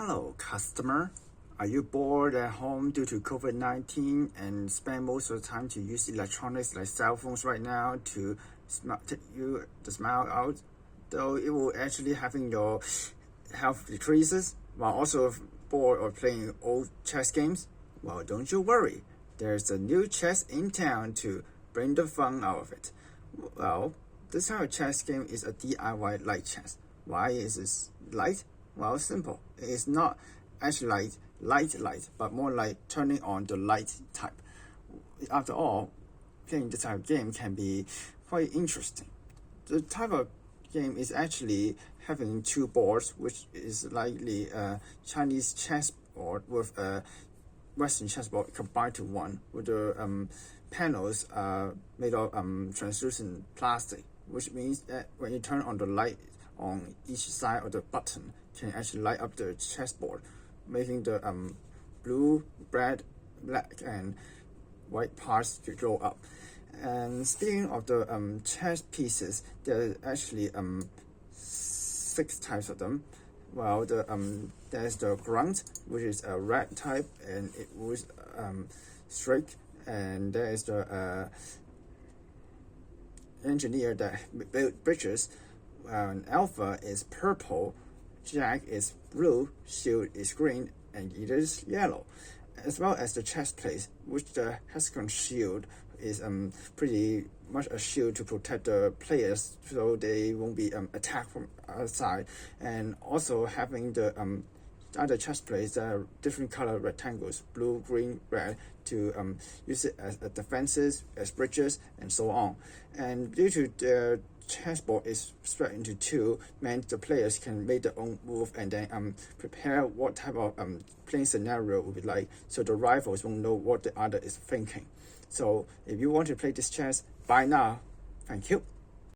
Hello, customer. Are you bored at home due to COVID-19 and spend most of the time to use electronics like cell phones right now to take you the smile out? Though it will actually having your health decreases while also bored of playing old chess games? Well, don't you worry. There's a new chess in town to bring the fun out of it. Well, this kind of chess game is a DIY light chess. Why is this light? Well, simple. It is not actually light, but more like turning on the light type. After all, playing this type of game can be quite interesting. The type of game is actually having two boards, which is likely a Chinese chessboard with a Western chessboard combined to one, with the panels made of translucent plastic, which means that when you turn on the light on each side of the button, can actually light up the chessboard, making the blue, red, black, and white parts to glow up. And speaking of the chess pieces, there are actually 6 types of them. Well, there's the grunt, which is a red type, and it was straight. And there is the engineer that built bridges. Alpha is purple, Jack is blue, Shield is green, and it is yellow. As well as the chess plates, which the hexagon shield is pretty much a shield to protect the players so they won't be attacked from outside. And also having the other chess plates that are different color rectangles, blue, green, red, to use it as defenses, as bridges, and so on. And due to the chessboard is split into two, meant the players can make their own move and then prepare what type of playing scenario would be like, so the rivals won't know what the other is thinking. So if you want to play this chess, buy now. Thank you.